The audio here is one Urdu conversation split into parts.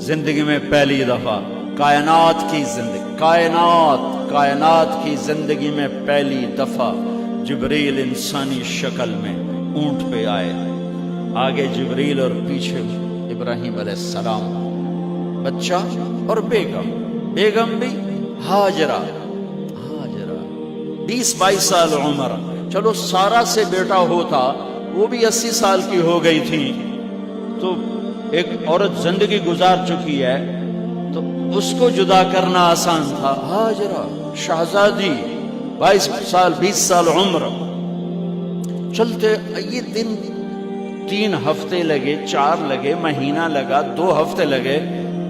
زندگی میں پہلی دفعہ کائنات کی زندگی میں پہلی دفعہ جبریل انسانی شکل میں اونٹ پہ آئے، آگے جبریل اور پیچھے ابراہیم علیہ السلام، بچہ اور بیگم بھی ہاجرہ 20-22 سال عمر، چلو سارا سے بیٹا ہوتا وہ بھی 80 سال کی ہو گئی تھی، تو ایک عورت زندگی گزار چکی ہے تو اس کو جدا کرنا آسان تھا۔ ہاجرہ شہزادی 22 سال 20 سال عمر، چلتے یہ دن 3 ہفتے لگے، 4 لگے، مہینہ لگا، 2 ہفتے لگے،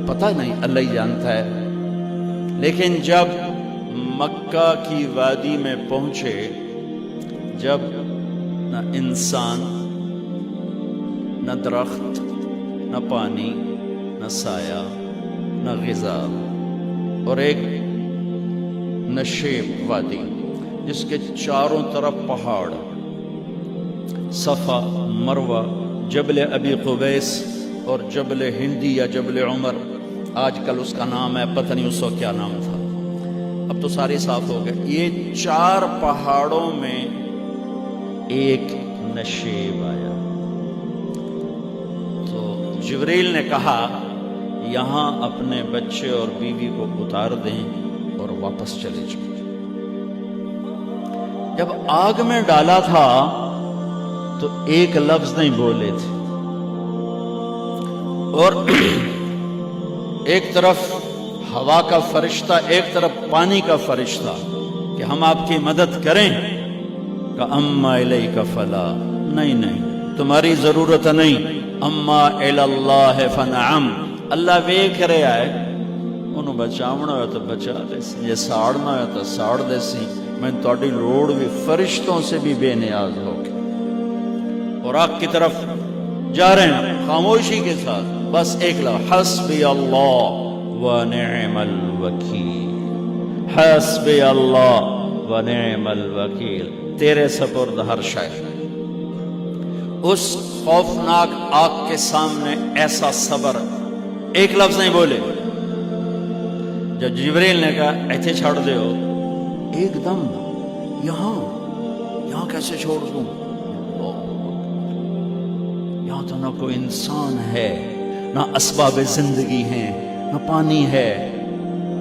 پتہ نہیں، اللہ ہی جانتا ہے۔ لیکن جب مکہ کی وادی میں پہنچے، جب نہ انسان، نہ درخت، نہ پانی، نہ سایہ، نہ غذا، اور ایک نشیب وادی جس کے چاروں طرف پہاڑ، صفا، مروہ، جبل ابی قبیس اور جبل ہندی یا جبل عمر، آج کل اس کا نام ہے، پتہ نہیں اس وقت کیا نام تھا، اب تو سارے صاف ہو گئے۔ یہ 4 پہاڑوں میں ایک نشیب آیا، تو جبریل نے کہا یہاں اپنے بچے اور بیوی کو اتار دیں اور واپس چلے جائیں۔ جب آگ میں ڈالا تھا تو ایک لفظ نہیں بولے تھے، اور ایک طرف ہوا کا فرشتہ، ایک طرف پانی کا فرشتہ کہ ہم آپ کی مدد کریں، کہ اما الیک فلا، نہیں تمہاری ضرورت نہیں، اما الی اللہ فنعم، اللہ ویکھ رہا ہے، انہوں بچاونا ہوا تو بچا دے سی، یہ ساڑنا ہوا تو ساڑ دے سی، میں تہاڈی لوڑ بھی فرشتوں سے بھی بے نیاز ہو کے، اور آگ کی طرف جا رہے ہیں خاموشی کے ساتھ، بس ایک لفظ، حسبی اللہ ونعم الوکیل، حسبی اللہ ونعم الوکیل، تیرے سپرد ہر شے۔ اس خوفناک آگ کے سامنے ایسا صبر، ایک لفظ نہیں بولے۔ جب جبریل نے کہا ایتھے چھڑ دے ہو، ایک دم یہاں کیسے چھوڑ دوں، یہاں تو نہ کوئی انسان ہے، نہ اسباب زندگی ہیں، نہ پانی ہے،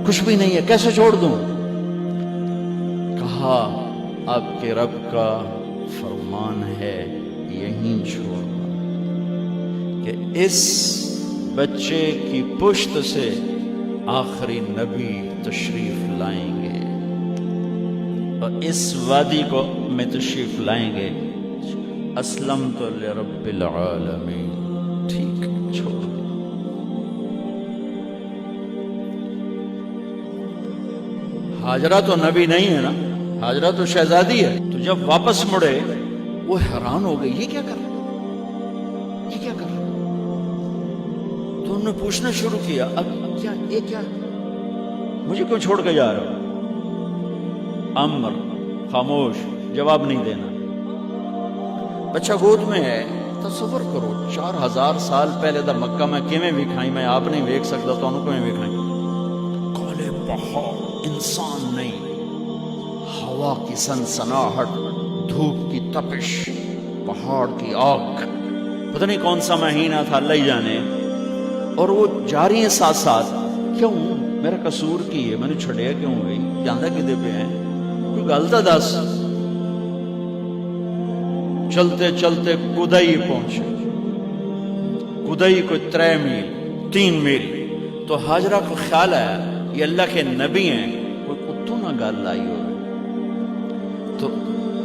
کچھ بھی نہیں ہے، کیسے چھوڑ دوں؟ کہا آپ کے رب کا فرمان ہے یہیں چھوڑ دو، کہ اس بچے کی پشت سے آخری نبی تشریف لائیں گے اور اس وادی کو میں تشریف لائیں گے۔ اسلمت لرب العالمین، ٹھیک چھوڑ دو۔ ہاجرہ تو نبی نہیں ہے نا، ہاجرہ تو شہزادی ہے، تو جب واپس مڑے وہ حیران ہو گئی، یہ کیا کر رہا ہے، یہ کیا کر رہا ہے؟ تو انہوں نے پوچھنا شروع کیا، اب کیا، یہ کیا، مجھے کیوں چھوڑ کے جا رہا ہو؟ امر، خاموش، جواب نہیں دینا۔ بچہ گود میں ہے، تصور کرو 4000 سال پہلے دا مکہ میں کیویں وکھائی، میں آپ نہیں ویکھ سکتا تو انہوں کیویں وکھائی، کالے پہاڑ، انسان نہیں، ہوا کی سنسناہٹ، دھوپ کی تپش، پہاڑ کی آگ، پتہ نہیں کون سا مہینہ تھا، اللہ ہی جانے، اور وہ جا رہی ہیں ساتھ ساتھ۔ کیوں؟ میرا قصور کی ہے، میں نے چھڑیا کیوں گئی، جاندہ کدے پہ ہیں، کوئی گل تا دس۔ چلتے چلتے کدئی پہنچے، کدئی کوئی 3 میل، تو ہاجرہ کو خیال آیا یہ اللہ کے نبی ہیں، کوئی کتوں نہ گل لائی ہو، تو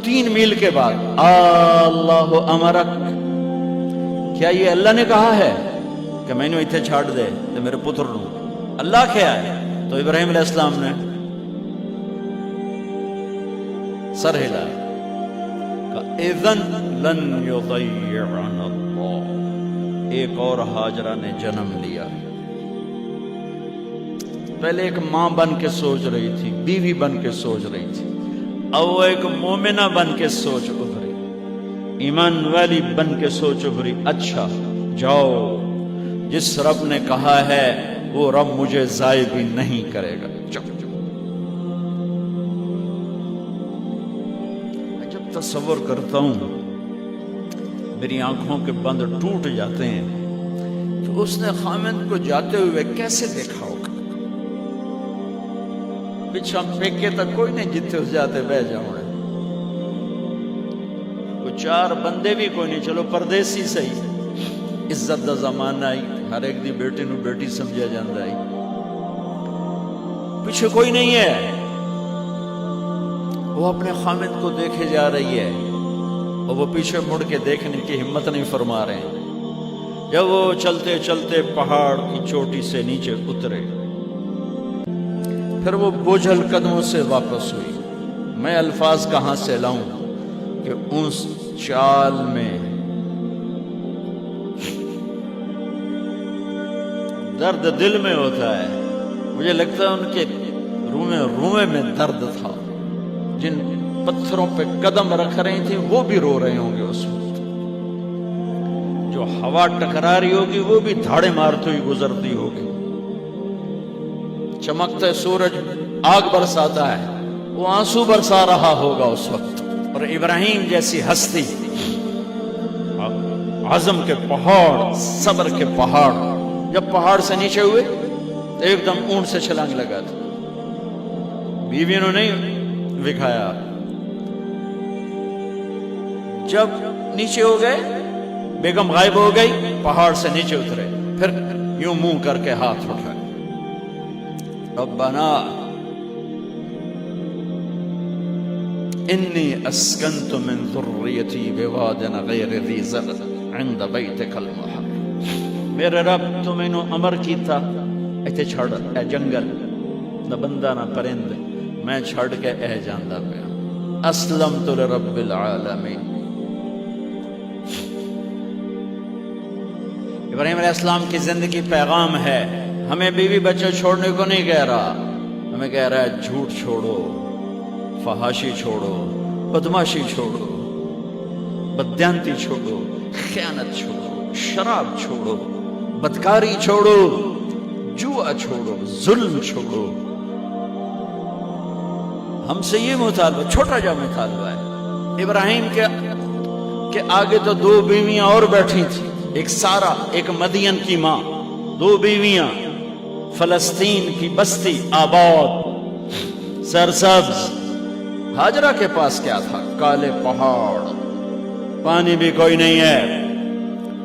3 میل کے بعد اللہ امرک، کیا یہ اللہ نے کہا ہے کہ میں نے اتنے چھاڑ دے تو میرے پتر نو، اللہ کیا ہے؟ تو ابراہیم علیہ السلام نے سر ہلایا، کہ اذن لن یضیعنا اللہ۔ ایک اور ہاجرہ نے جنم لیا، پہلے ایک ماں بن کے سوچ رہی تھی، بیوی بن کے سوچ رہی تھی، اب وہ ایک مومنہ بن کے سوچ ابھری، ایمان والی بن کے سوچ ابھری، اچھا جاؤ جس رب نے کہا ہے وہ رب مجھے ضائع بھی نہیں کرے گا. میں جب تصور کرتا ہوں میری آنکھوں کے بند ٹوٹ جاتے ہیں کہ اس نے خامند کو جاتے ہوئے کیسے دیکھا ہوگا. پچھا پیکے تک کوئی نہیں جتنے اس جاتے بہ جاؤں. وہ چار بندے بھی کوئی نہیں, چلو پردیسی صحیح, عزت دا زمانہ آئی, ہر ایک دی بیٹی نو بیٹی سمجھا جاندہ آئی, پیچھے کوئی نہیں ہے. وہ اپنے خامد کو دیکھے جا رہی ہے اور وہ پیچھے مڑ کے دیکھنے کی ہمت نہیں فرما رہے ہیں. جب وہ چلتے چلتے پہاڑ کی چوٹی سے نیچے اترے, پھر وہ بوجھل قدموں سے واپس ہوئی. میں الفاظ کہاں سے لاؤں کہ اس چال میں درد دل میں ہوتا ہے. مجھے لگتا ہے ان کے روئے میں درد تھا. جن پتھروں پہ قدم رکھ رہی تھی وہ بھی رو رہے ہوں گے اس وقت. جو ہوا ٹکرا رہی ہوگی وہ بھی دھاڑے مارتے ہوئی گزرتی ہوگی. چمکتے سورج آگ برساتا ہے, وہ آنسو برسا رہا ہوگا اس وقت. اور ابراہیم جیسی ہستی, عزم کے پہاڑ, صبر کے پہاڑ, جب پہاڑ سے نیچے ہوئے تو ایک دم اونٹ سے چھلانگ لگا تھا. بیوی نے نہیں دکھایا. جب نیچے ہو گئے, بیگم غائب ہو گئی, پہاڑ سے نیچے اترے, پھر یوں منہ کر کے ہاتھ اٹھائے, ربنا انی اسکنت من ذریتی بواد غیر ذی زرع عند بیتک المحرم. میرے رب تو میں نے امر کیتا ایتھے چھڑ, اے جنگل نہ بندہ نہ پرند, میں چھڑ کے اے جاندہ پیا. اسلمت لرب العالمین. ابراہیم علیہ السلام کی زندگی پیغام ہے. ہمیں بیوی بچے چھوڑنے کو نہیں کہہ رہا, ہمیں کہہ رہا ہے جھوٹ چھوڑو, فحاشی چھوڑو, بدماشی چھوڑو, بددیانتی چھوڑو, خیانت چھوڑو, شراب چھوڑو, بدکاری چھوڑو, جوا چھوڑو, ظلم چھوڑو. ہم سے یہ مطالبہ, چھوٹا جا مطالبہ ہے. ابراہیم کے آگے تو دو بیویاں اور بیٹھی تھیں, ایک سارا, ایک مدین کی ماں, دو بیویاں. فلسطین کی بستی آباد سرسبز. ہاجرہ کے پاس کیا تھا؟ کالے پہاڑ, پانی بھی کوئی نہیں ہے.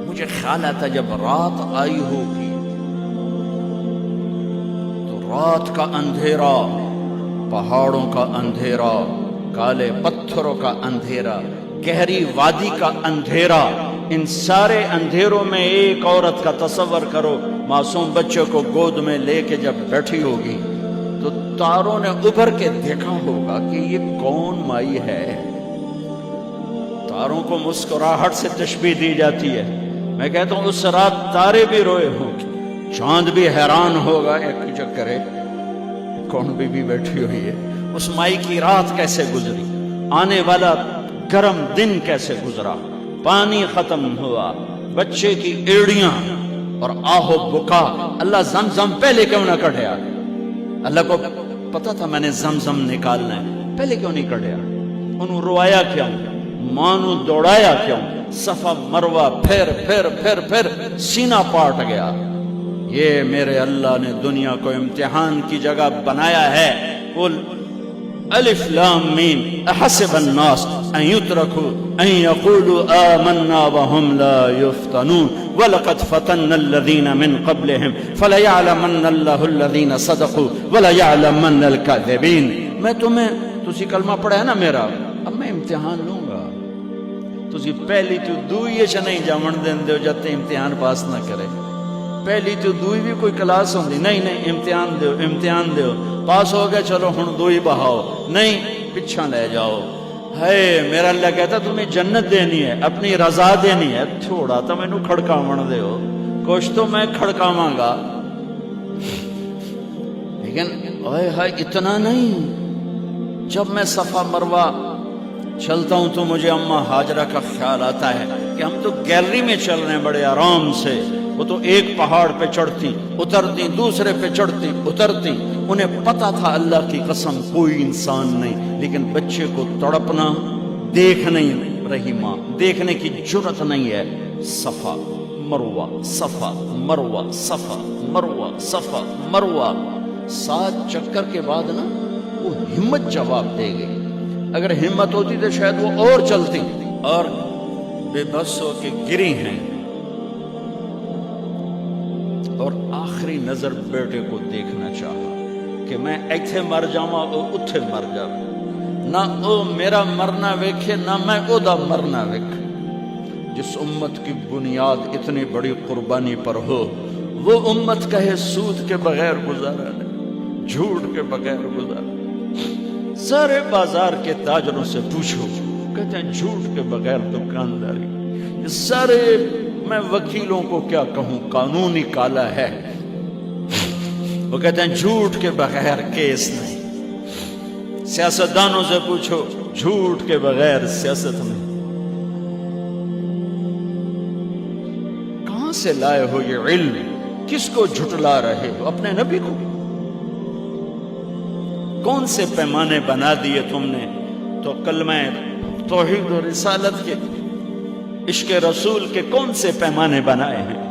مجھے خیال آتا جب رات آئی ہوگی تو رات کا اندھیرا, پہاڑوں کا اندھیرا, کالے پتھروں کا اندھیرا, گہری وادی کا اندھیرا, ان سارے اندھیروں میں ایک عورت کا تصور کرو, معصوم بچے کو گود میں لے کے جب بیٹھی ہوگی تو تاروں نے ابھر کے دیکھا ہوگا کہ یہ کون مائی ہے. تاروں کو مسکراہٹ سے تشبیہ دی جاتی ہے. میں کہتا ہوں اس رات تارے بھی روئے ہوں گے, چاند بھی حیران ہوگا, ایک چکرے کون بی بی بیٹھی ہوئی ہے. اس مائی کی رات کیسے گزری, آنے والا گرم دن کیسے گزرا, پانی ختم ہوا, بچے کی ایڑیاں اور آہو بکا. اللہ زمزم پہلے کیوں نہ کڑھیا؟ اللہ کو پتا تھا میں نے زمزم نکالنا ہے, پہلے کیوں نہیں کڑھیا؟ انہوں روایا کیوں, مانو دوڑایا کیوں؟ صفا مروہ پھر پھر پھر پھر سینہ پاٹ گیا. یہ میرے اللہ نے دنیا کو امتحان کی جگہ بنایا ہے. قل الف لام میم احسب الناس ان يتركوا ان يقولوا آمنا وهم لا يفتنون ولقد فتنا الذين من قبلهم فليعلمن الله الذين صدقوا وليعلمن الكاذبين. میں تمہیں, تسی کلمہ پڑھا ہے نا میرا, اب میں امتحان لوں گا. تسی پہلی تو دوئی چ نہیں جامن دین دیو جب تے امتحان پاس نہ کرے. پہلی تو دوئی بھی کوئی کلاس ہوندی نہیں, نہیں امتحان دیو, امتحان دیو, پاس ہو گئے چلو ہن دوئی بہاؤ, نہیں پچھا لے جاؤ. ہے میرا اللہ کہتا تمہیں جنت دینی ہے, اپنی رضا دینی ہے, تھوڑا تو میں نو کھڑکاون دیو, کچھ تو میں کھڑکاواں گا, لیکن اوئے ہائے اتنا نہیں. جب میں صفا مروہ چلتا ہوں تو مجھے اماں ہاجرہ کا خیال آتا ہے کہ ہم تو گیلری میں چل رہے ہیں بڑے آرام سے, وہ تو ایک پہاڑ پہ چڑھتی اترتی، دوسرے پہ چڑھتی اترتی، انہیں پتا تھا اللہ کی قسم کوئی انسان نہیں، لیکن بچے کو تڑپنا دیکھ نہیں رہی ماں، دیکھنے کی جرت نہیں ہے۔ صفا مروہ، صفا مروہ، صفا مروہ، صفا مروہ، 7 چکر کے بعد نا وہ ہمت جواب دے گئی۔ اگر ہمت ہوتی تو شاید وہ اور چلتی، اور بے بس ہو کے گری ہیں، اور آخری نظر بیٹے کو دیکھنا چاہا کہ میں ایتھے مر جاواں او اتھے مر جاواں، نہ او میرا مرنا ویکھے نہ میں او دا مرنا ویکھ۔ جس امت کی بنیاد اتنی بڑی قربانی پر ہو، وہ امت کہے سود کے بغیر گزارا نہیں، جھوٹ کے بغیر گزارا۔ سارے بازار کے تاجروں سے پوچھو، کہتے ہیں جھوٹ کے بغیر دکانداری۔ یہ سارے، میں وکیلوں کو کیا کہوں، قانون ہی کالا ہے، وہ کہتے ہیں جھوٹ کے بغیر کیس نہیں۔ سیاستدانوں سے پوچھو، جھوٹ کے بغیر سیاست نہیں۔ کہاں سے لائے ہو یہ علم؟ کس کو جھٹلا رہے ہو؟ اپنے نبی کو؟ کون سے پیمانے بنا دیے تم نے؟ تو کلمہ توحید و رسالت کے، عشق رسول کے کون سے پیمانے بنائے ہیں؟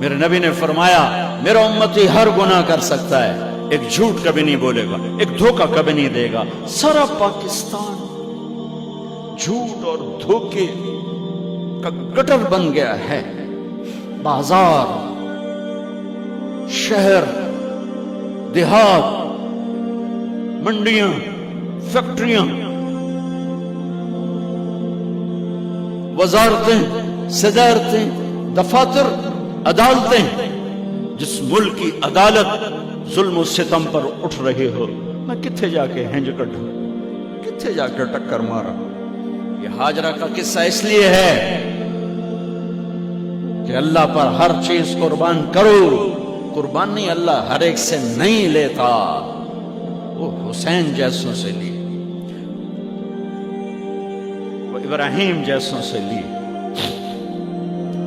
میرے نبی نے فرمایا میرا امتی ہر گناہ کر سکتا ہے، ایک جھوٹ کبھی نہیں بولے گا، ایک دھوکہ کبھی نہیں دے گا۔ سارا پاکستان جھوٹ اور دھوکے کا گٹر بن گیا ہے۔ بازار، شہر، دیہات، منڈیاں، فیکٹریاں، وزارتیں، صدارتیں، دفاتر، عدالتیں، جس ملک کی عدالت ظلم و ستم پر اٹھ رہے ہو، میں کتھے جا کے ہنج کٹوں، کتھے جا کے ٹکر مارا۔ یہ ہاجرہ کا قصہ اس لیے ہے کہ اللہ پر ہر چیز قربان کرو۔ قربان نہیں، اللہ ہر ایک سے نہیں لیتا، وہ حسین جیسوں سے لی، وہ ابراہیم جیسوں سے لی،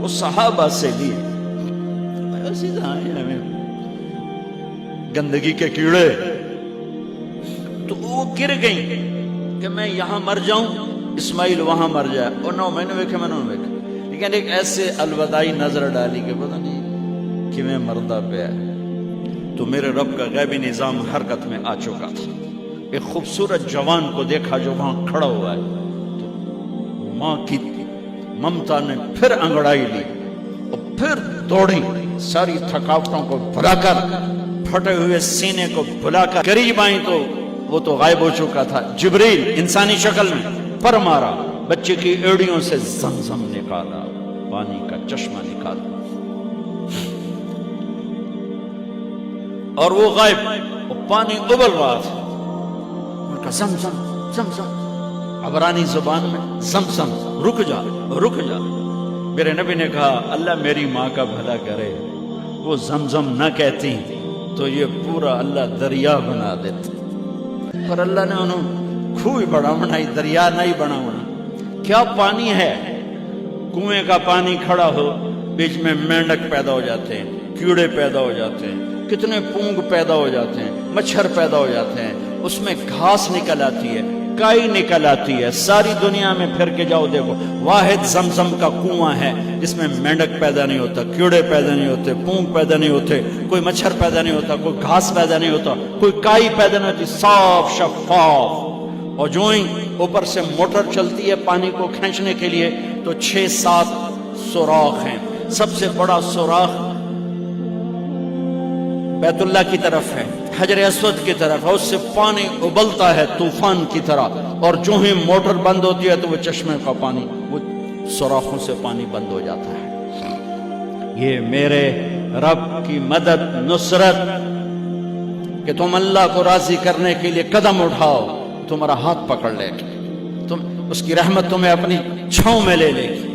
وہ صحابہ سے لی۔ گندگی کے کیڑے تو وہ گر گئیں کہ میں یہاں مر جاؤں، اسماعیل وہاں مر جائے، اور نو میں نے ویکھے، میں نے ویکھے، لیکن ایک ایسے الوداعی نظر ڈالی کہ پتہ نہیں کہ میں مردہ پہ ہے۔ تو میرے رب کا غیبی نظام حرکت میں آ چکا تھا۔ ایک خوبصورت جوان کو دیکھا جو وہاں کھڑا ہوا ہے، تو ماں کی ممتا نے پھر انگڑائی لی اور پھر دوڑی، ساری تھکاوٹوں کو بھلا کر، پھٹے ہوئے سینے کو بھلا کر قریب آئیں تو وہ تو غائب ہو چکا تھا۔ جبریل انسانی شکل میں پر مارا، بچے کی ایڑیوں سے زمزم نکالا، پانی کا چشمہ نکالا، اور وہ غائب، وہ پانی ابل رہا تھا۔ ان کا زمزم زمزم، عبرانی زبان میں زمزم، رک جا رک جا۔ میرے نبی نے کہا اللہ میری ماں کا بھلا کرے، وہ زمزم نہ کہتی تو یہ پورا اللہ دریا بنا دیتا، پر اللہ نے انہوں کھوئی بڑا بنائی، دریا نہیں بنا بنا۔ کیا پانی ہے؟ کنویں کا پانی کھڑا ہو، بیچ میں مینڈک پیدا ہو جاتے ہیں، کیڑے پیدا ہو جاتے ہیں، کتنے پونگ پیدا ہو جاتے ہیں، مچھر پیدا ہو جاتے ہیں، اس میں گھاس نکل آتی ہے، کائی نکل آتی ہے۔ ساری دنیا میں پھر کے جاؤ دیکھو، واحد زمزم کا کنواں ہے جس میں مینڈک پیدا نہیں ہوتا، کیڑے پیدا نہیں ہوتے، پونگ پیدا نہیں ہوتے، کوئی مچھر پیدا نہیں ہوتا، کوئی گھاس پیدا نہیں ہوتا، کوئی کائی پیدا نہیں ہوتی، صاف شفاف۔ اور جو ہی اوپر سے موٹر چلتی ہے پانی کو کھینچنے کے لیے تو 6-7 سوراخ ہیں۔ سب سے بڑا سوراخ بیت اللہ کی طرف ہے، حجر اسود کی طرف ہے، اس سے پانی ابلتا ہے طوفان کی طرح، اور جو ہی موٹر بند ہوتی ہے تو وہ چشمے کا پانی، وہ سوراخوں سے پانی بند ہو جاتا ہے۔ یہ میرے رب کی مدد، نصرت، کہ تم اللہ کو راضی کرنے کے لیے قدم اٹھاؤ، تمہارا ہاتھ پکڑ لے گی، تم اس کی رحمت تمہیں اپنی چھاؤں میں لے لے گی۔